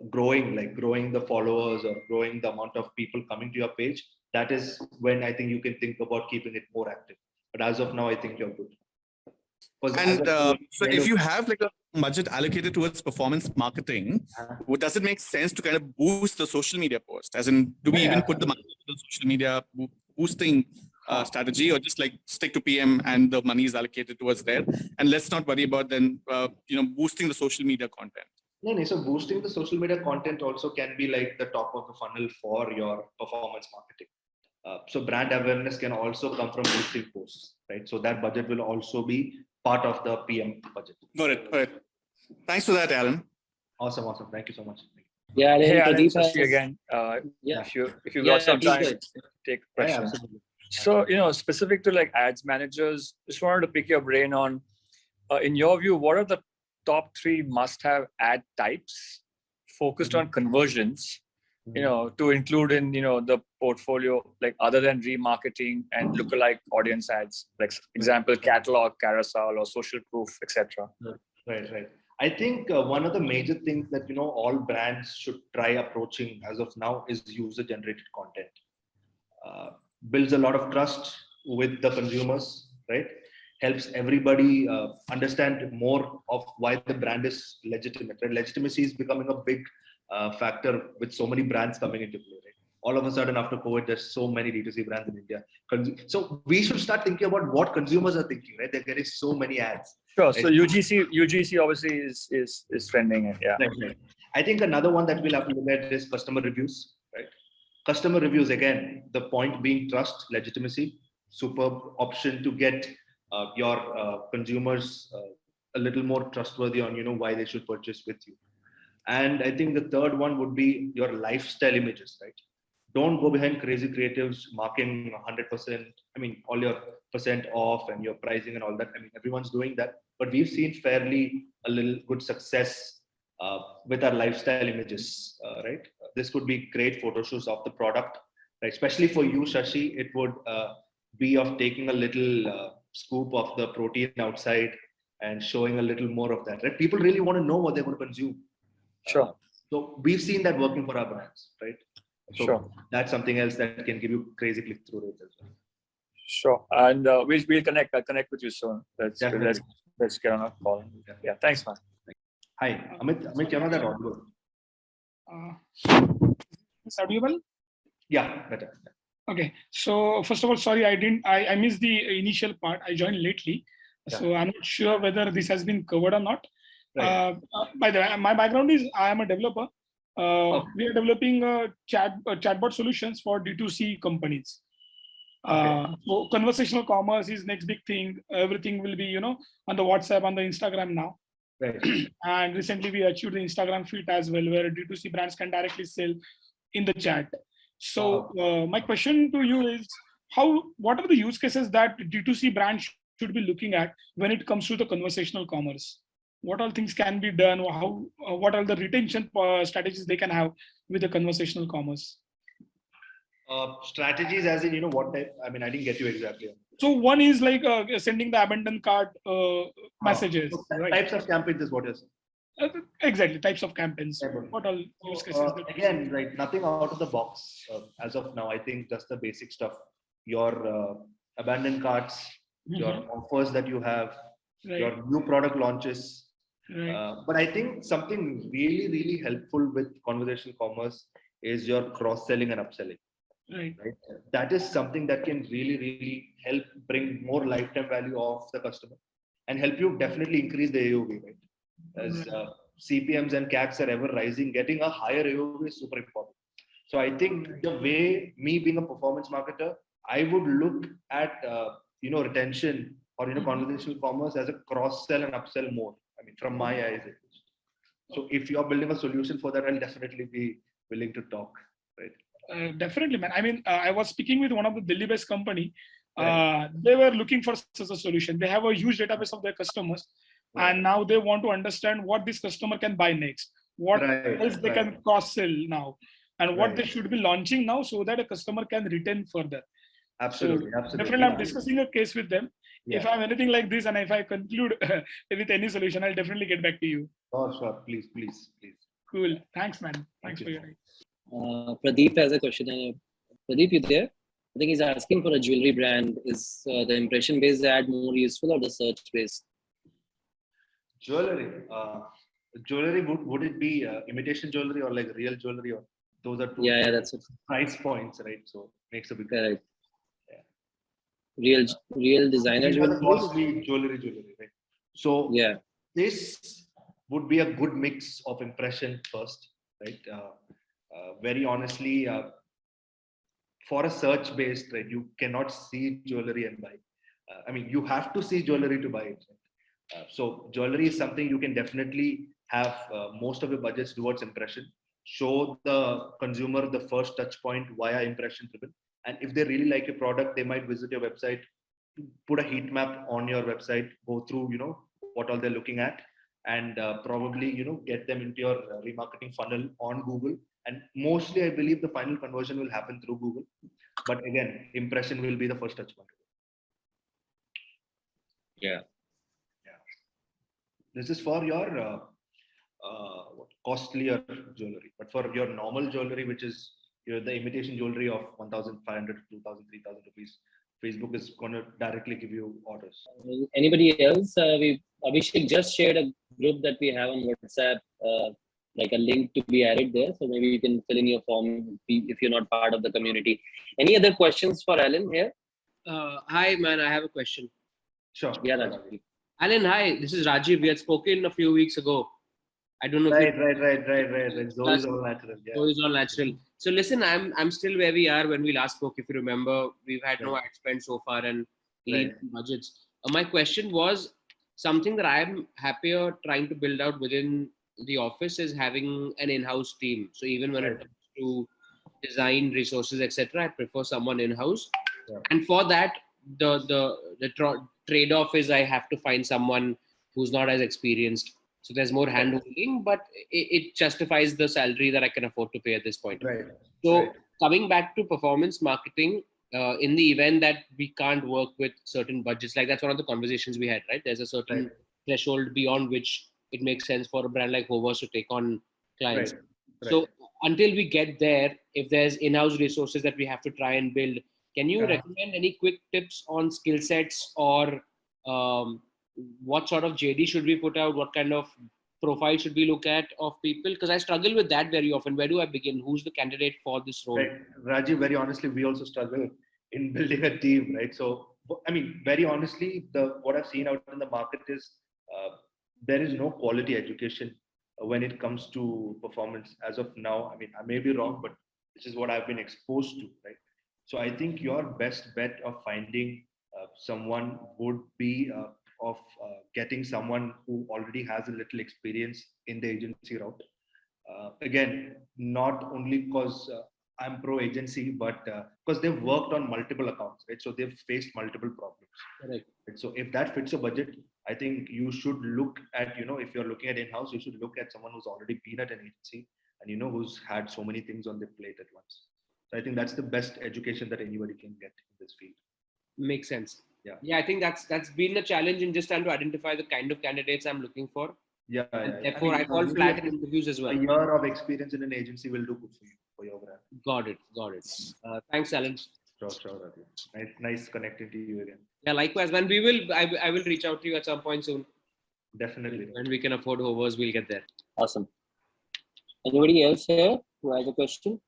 growing the followers or growing the amount of people coming to your page, that is when I think you can think about keeping it more active. But as of now, I think you're good. And so if you have like a budget allocated towards performance marketing, does it make sense to kind of boost the social media post? As in, do we even put the money into the social media boosting strategy, or just like stick to PM and the money is allocated towards there? And let's not worry about then, boosting the social media content. No, so boosting the social media content also can be like the top of the funnel for your performance marketing. So brand awareness can also come from boosting posts, right? So that budget will also be part of the PM budget. Got it. Thanks for that, Alan. Awesome. Thank you so much. Yeah, hey, Alan, Sashi again. If you got some time, take questions. So, specific to like ads managers, just wanted to pick your brain on, in your view, what are the top 3 must-have ad types focused on conversions, to include in, the portfolio, like other than remarketing and lookalike audience ads, like example, catalog, carousel, or social proof, etc. Right. I think one of the major things that, all brands should try approaching as of now is user-generated content. Builds a lot of trust with the consumers, right? Helps everybody understand more of why the brand is legitimate. Right? Legitimacy is becoming a big factor with so many brands coming into play. Right? All of a sudden, after COVID, there's so many D2C brands in India. So we should start thinking about what consumers are thinking. Right? They're getting so many ads. Sure. Right? So UGC obviously is trending. And yeah. Right. I think another one that we'll have to look at is customer reviews. Right? Customer reviews, again, the point being trust, legitimacy, superb option to get your consumers a little more trustworthy on why they should purchase with you. And I think the third one would be your lifestyle images, right? Don't go behind crazy creatives marking 100%, all your % off and your pricing and all that. Everyone's doing that, but we've seen fairly a little good success with our lifestyle images, right? This could be great photo shoots of the product, right? Especially for you, Shashi, it would be of taking a little scoop of the protein outside and showing a little more of that, right? People really want to know what they're going to consume. Sure. So we've seen that working for our brands, right? So sure. That's something else that can give you crazy click-through rates as well. Sure. And we'll connect. I'll connect with you soon. Let's get on a call. Yeah. Thanks, man. Hi, Amit, you're not that audible. Is audible? Yeah, better. Okay. So first of all, sorry, I missed the initial part. I joined lately, so I'm not sure whether this has been covered or not. Right. By the way, my background is I am a developer. We are developing chatbot solutions for D2C companies. So conversational commerce is next big thing. Everything will be, on the WhatsApp, on the Instagram now. Right. And recently we achieved the Instagram feed as well, where D2C brands can directly sell in the chat. So my question to you is, what are the use cases that D2C brands should be looking at when it comes to the conversational commerce? What all things can be done? What are the retention strategies they can have with the conversational commerce? Strategies as in, what type? I mean, I didn't get you exactly. So one is like sending the abandoned cart messages. Right? Types of campaigns is what you're saying. Exactly, types of campaigns. What all use cases? Again, right, nothing out of the box as of now. I think just the basic stuff. Your abandoned carts, your offers that you have, your new product launches. But I think something really, really helpful with conversational commerce is your cross-selling and upselling. Right. That is something that can really, really help bring more lifetime value of the customer and help you definitely increase the AOV, right? As CPMs and CACs are ever rising, getting a higher AOV is super important. So I think the way, me being a performance marketer, I would look at retention or conversational commerce as a cross-sell and upsell more. I mean, from my eyes, at least. So if you're building a solution for that, I'll definitely be willing to talk, right? Definitely, man. I mean, I was speaking with one of the Delhi-based company. They were looking for such a solution. They have a huge database of their customers, and now they want to understand what this customer can buy next, what else they can cross-sell now, and what they should be launching now, so that a customer can retain further. Absolutely, so absolutely. Definitely, I'm discussing a case with them. If I have anything like this, and if I conclude with any solution, I'll definitely get back to you. Oh, sure. Please. Cool. Thanks, man. Thanks for your time. Pradeep has a question. Pradeep, you there? I think he's asking for a jewelry brand. Is the impression-based ad more useful or the search-based? Jewelry. Jewelry, would it be imitation jewelry or like real jewelry? Or those are two that's it. Price points, right? So makes a big difference. Real designer jewelry. Costly jewelry, right? So this would be a good mix of impression first, right? Very honestly, for a search based, right, you cannot see jewelry and buy. I mean, you have to see jewelry to buy it. Right? So jewelry is something you can definitely have most of your budgets towards impression. Show the consumer the first touch point via impression driven. And if they really like your product, they might visit your website, put a heat map on your website, go through, what all they're looking at, and probably, get them into your remarketing funnel on Google. And mostly, I believe the final conversion will happen through Google. But again, impression will be the first touch point. Yeah. This is for your costlier jewelry. But for your normal jewelry, which is the imitation jewelry of 1,500 to 2,000, 3,000 rupees, Facebook is going to directly give you orders. Anybody else? Abhishek just shared a group that we have on WhatsApp, like a link to be added there. So maybe you can fill in your form if you're not part of the community. Any other questions for Alan here? Hi, man. I have a question. Sure. Yeah, Rajiv. Alan, hi. This is Rajiv. We had spoken a few weeks ago. I don't know. Right. Zoe is all natural. Yeah. Zoe is all natural. So listen, I'm still where we are when we last spoke. If you remember, we've had no ad spend so far and lean budgets. My question was something that I'm happier trying to build out within the office is having an in-house team. So even when it comes to design, resources, etc., I prefer someone in-house. Yeah. And for that, the trade-off is I have to find someone who's not as experienced. So there's more hand-holding, but it justifies the salary that I can afford to pay at this point. Right. So coming back to performance marketing, in the event that we can't work with certain budgets, like that's one of the conversations we had, right? There's a certain threshold beyond which it makes sense for a brand like Hovers to take on clients. So until we get there, if there's in-house resources that we have to try and build, can you recommend any quick tips on skill sets or what sort of JD should we put out? What kind of profile should we look at of people? Because I struggle with that very often. Where do I begin? Who's the candidate for this role? Right. Rajiv, very honestly, we also struggle in building a team, right? So, I mean, very honestly, what I've seen out in the market is there is no quality education when it comes to performance as of now. I mean, I may be wrong, but this is what I've been exposed to, right? So I think your best bet of finding someone would be of getting someone who already has a little experience in the agency route. Again, not only because I'm pro agency, but because they've worked on multiple accounts, right? So they've faced multiple problems. Correct. Right? So if that fits your budget, I think you should look at, if you're looking at in-house, you should look at someone who's already been at an agency and, who's had so many things on their plate at once. So I think that's the best education that anybody can get in this field. Makes sense. Yeah. I think that's been the challenge in just trying to identify the kind of candidates I'm looking for. Yeah. Therefore, I fall flat in interviews as well. A year of experience in an agency will do good for you, for your brand. Got it. Thanks, Alan. Sure. Nice connecting to you again. Yeah, likewise. When I will reach out to you at some point soon. Definitely. When we can afford hovers, we'll get there. Awesome. Anybody else here who has a question?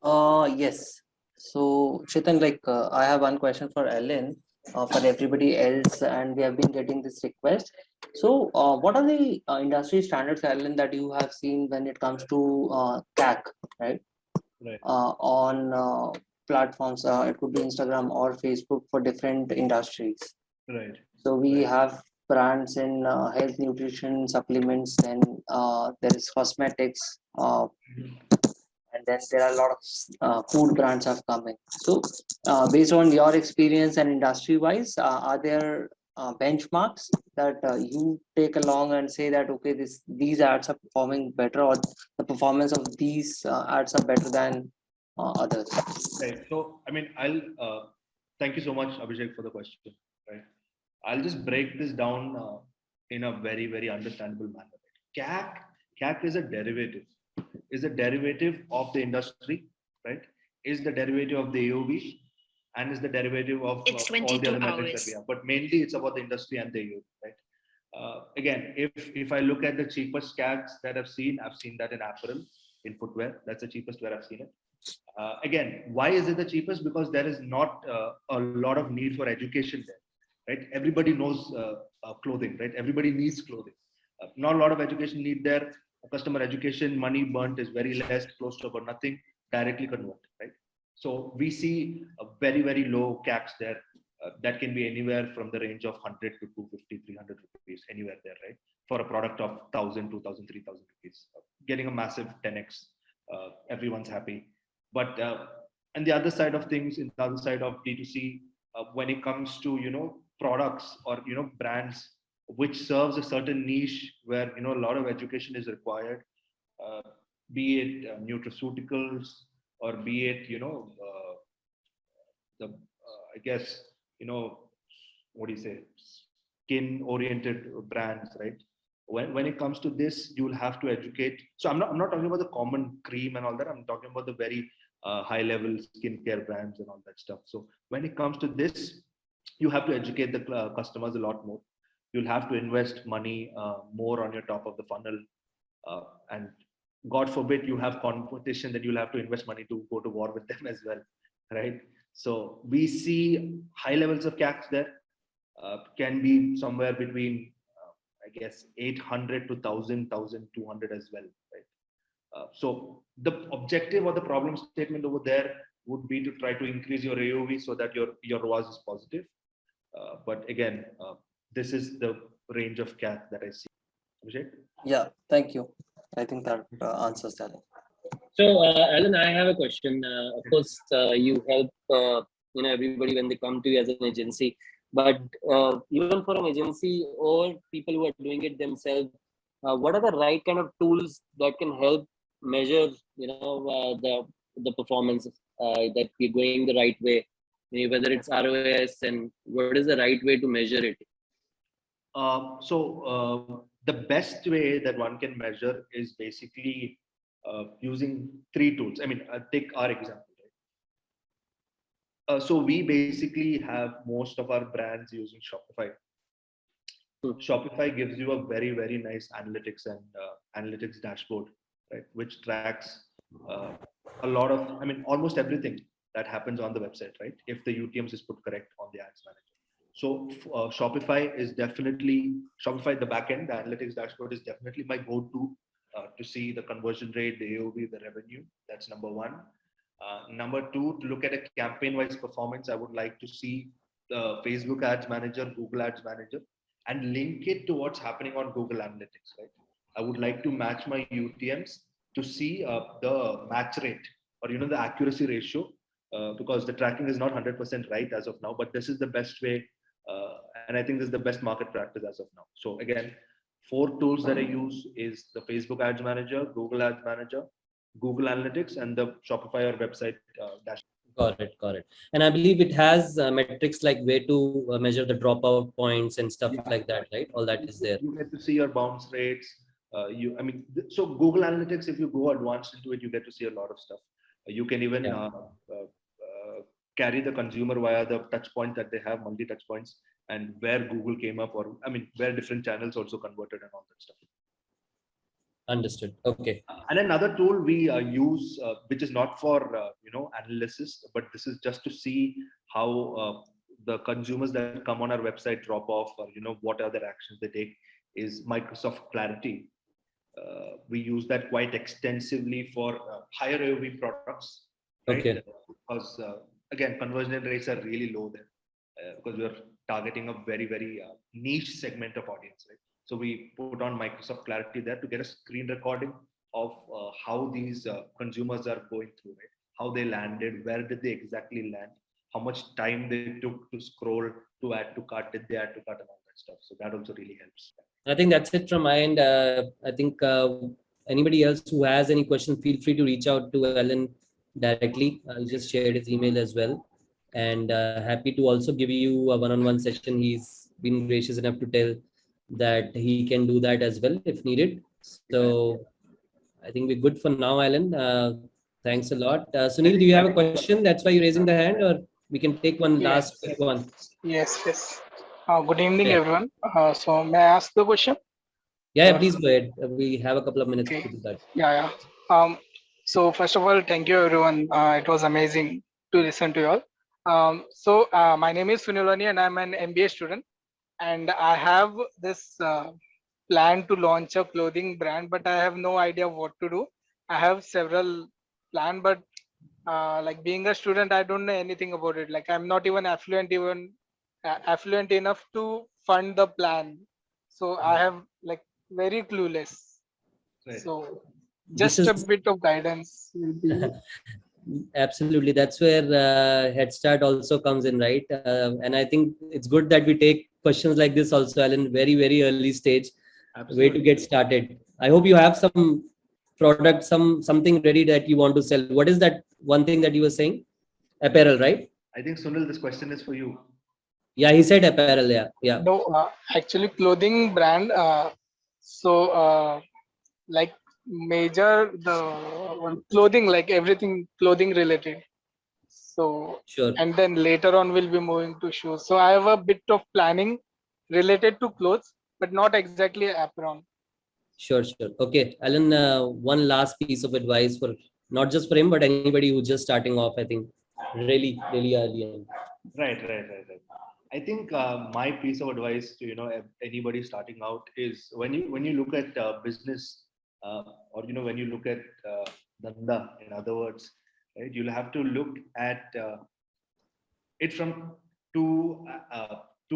Yes. So Chetan, I have one question for Ellen, for everybody else, and we have been getting this request. So what are the industry standards, Ellen, that you have seen when it comes to CAC, right? Right. On platforms, it could be Instagram or Facebook for different industries. Right. So we have brands in health, nutrition, supplements, and there is cosmetics, and then there are a lot of food brands have come in. So based on your experience and industry wise, are there benchmarks that you take along and say that, okay, these ads are performing better, or the performance of these ads are better than others? Right. So, I'll thank you so much, Abhishek, for the question. Right. I'll just break this down in a very, very understandable manner. CAC is a derivative. Is a derivative of the industry, right? Is the derivative of the AOV, and is the derivative of all the other metrics that we have. But mainly, it's about the industry and the AOV, right? Again, if I look at the cheapest CACs that I've seen that in apparel, in footwear. That's the cheapest where I've seen it. Again, why is it the cheapest? Because there is not a lot of need for education there, right? Everybody knows clothing, right? Everybody needs clothing. Not a lot of education need there. Customer education, money burnt is very less, close to about nothing, directly convert, right? So we see a very, very low CACs there. That can be anywhere from the range of 100 to 250, 300 rupees, anywhere there, right? For a product of 1,000, 2,000, 3,000 rupees. Getting a massive 10x, everyone's happy. But and the other side of things, in the other side of D2C, when it comes to, products or, brands, which serves a certain niche where, a lot of education is required, be it nutraceuticals or be it, I guess, what do you say, skin oriented brands, right? When it comes to this, you will have to educate. So I'm not talking about the common cream and all that. I'm talking about the very high level skincare brands and all that stuff. So when it comes to this, you have to educate the customers a lot more. You'll have to invest money more on your top of the funnel. And God forbid you have competition, that you'll have to invest money to go to war with them as well, right? So we see high levels of CACs there, can be somewhere between, I guess, 800 to 1,000, 1,200 as well, right? So the objective or the problem statement over there would be to try to increase your AOV so that your ROAS is positive. But again, this is the range of CAC that I see. Abhishek? Yeah, thank you. I think that answers that. So, Alan, I have a question. Of course, you help everybody when they come to you as an agency. But even for an agency or people who are doing it themselves, what are the right kind of tools that can help measure, the performance, that we're going the right way, whether it's ROS, and what is the right way to measure it? The best way that one can measure is basically using 3 tools. Take our example. Right? So we basically have most of our brands using Shopify. Shopify gives you a very, very nice analytics and analytics dashboard, right? Which tracks a lot of, almost everything that happens on the website, right? If the UTMs is put correct on the ads manager. So Shopify is definitely, the backend, the analytics dashboard is definitely my go-to to see the conversion rate, the AOV, the revenue. That's number one. Number two, to look at a campaign-wise performance, I would like to see the Facebook Ads Manager, Google Ads Manager, and link it to what's happening on Google Analytics, right? I would like to match my UTMs to see the match rate or the accuracy ratio, because the tracking is not 100% right as of now, but this is the best way, and I think this is the best market practice as of now. So again, 4 tools that I use is the Facebook Ads Manager, Google Ads Manager, Google Analytics, and the Shopify or website dashboard. Got it. And I believe it has metrics like way to measure the dropout points and stuff like that, right? All that is there. You get to see your bounce rates. So Google Analytics, if you go advanced into it, you get to see a lot of stuff. You can even carry the consumer via the touch point that they have, multi touch points, and where Google came up, or where different channels also converted and all that stuff. Understood. Okay. And another tool we use, which is not for analysis, but this is just to see how the consumers that come on our website drop off, or what other actions they take, is Microsoft Clarity. We use that quite extensively for higher AOV products. Right? Okay. Because again, conversion rates are really low there, because we are targeting a very, very niche segment of audience, right? So we put on Microsoft Clarity there to get a screen recording of how these consumers are going through, right? How they landed, where did they exactly land, how much time they took to scroll, to add to cart, did they add to cart, and all that stuff. So that also really helps. I think that's it from my end. I think anybody else who has any question, feel free to reach out to Alan directly. I'll just share his email as well. And happy to also give you a one-on-one session. He's been gracious enough to tell that he can do that as well if needed. So I think we're good for now, Alan. Thanks a lot. Sunil, do you have a question? That's why you're raising the hand, or we can take one last quick one. Yes. Good evening, everyone. So may I ask the question? Yeah, please go ahead. We have a couple of minutes to do that. Yeah. So first of all, thank you, everyone. It was amazing to listen to you all. My name is Sunilani, and I'm an MBA student. And I have this plan to launch a clothing brand, but I have no idea what to do. I have several plans, but like being a student, I don't know anything about it. Like I'm not even affluent enough to fund the plan. So I have like very clueless. Right. So just a bit of guidance will be. Absolutely, that's where Headstart also comes in, right? And I think it's good that we take questions like this also, Alan, very, very early stage. Absolutely. Way to get started. I hope you have some product, something ready that you want to sell. What is that one thing that you were saying? Apparel, right? I think, Sunil, this question is for you. Yeah, he said apparel. Yeah. No, actually, clothing brand. Like major the clothing, like everything clothing related. So sure. And then later on we'll be moving to shoes. So I have a bit of planning related to clothes, but not exactly apron. Sure. Okay, Alan, one last piece of advice for not just for him, but anybody who's just starting off. I think really early. Right. I think my piece of advice to anybody starting out is when you look at business, or when you look at danda, in other words, right, you'll have to look at it from two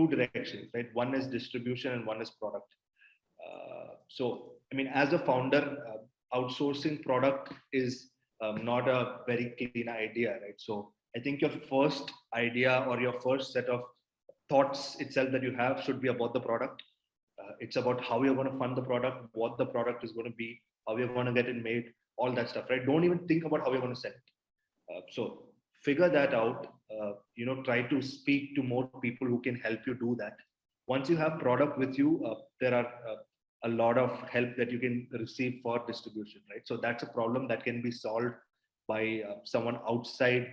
directions, right? One is distribution and one is product. So as a founder, outsourcing product is not a very clean idea, right? So I think your first idea or your first set of thoughts itself that you have should be about the product. It's about how you're going to fund the product, what the product is going to be, how you're going to get it made, all that stuff, right? Don't even think about how you're going to sell it. So figure that out. Try to speak to more people who can help you do that. Once you have product with you, there are a lot of help that you can receive for distribution, right? So that's a problem that can be solved by someone outside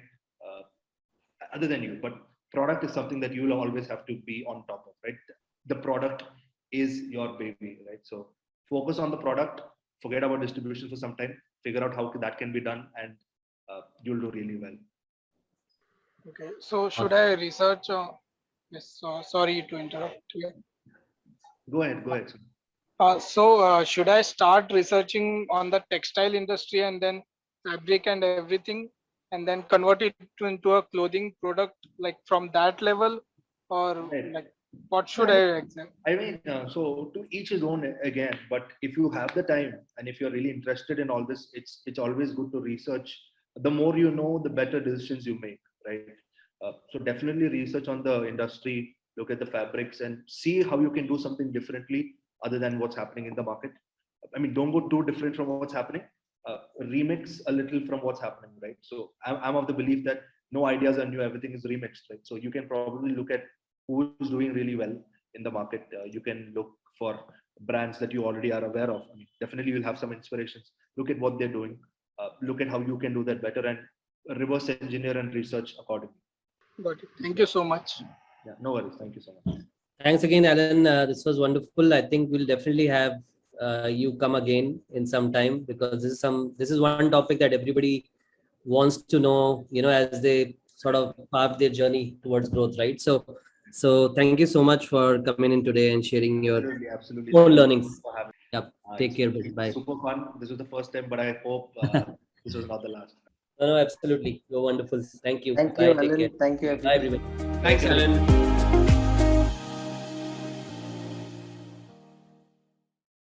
other than you. But product is something that you will always have to be on top of, right? The product is your baby, right? So focus on the product, forget about distribution for some time, figure out how that can be done, and you'll do really well. Okay, so should I research? Yes, sorry to interrupt you. Go ahead. Should I start researching on the textile industry and then fabric and everything and then convert it into a clothing product, like from that level, or like what should I examine? I mean, so to each his own again. But if you have the time and if you're really interested in all this, it's always good to research. The more you know, the better decisions you make, right? So definitely research on the industry, look at the fabrics, and see how you can do something differently other than what's happening in the market. I mean, don't go too different from what's happening. Remix a little from what's happening, right? So I'm of the belief that no ideas are new, everything is remixed, right? So you can probably look at who is doing really well in the market. You can look for brands that you already are aware of. I mean, definitely you'll have some inspirations. Look at what they're doing. Look at how you can do that better and reverse engineer and research accordingly. Got it. Thank you so much. Yeah, no worries. Thank you so much. Thanks again, Alan. This was wonderful. I think we'll definitely have you come again in some time, because this is one topic that everybody wants to know, as they sort of path their journey towards growth, right? So thank you so much for coming in today and sharing your absolutely. own learnings. Yep. Take care. Bye. Super fun. This was the first time, but I hope this was not the last. No, absolutely. You're wonderful. Thank you. Thank Bye. you, Take care. Alan. Thank you, Bye, everybody. Thanks, Alan.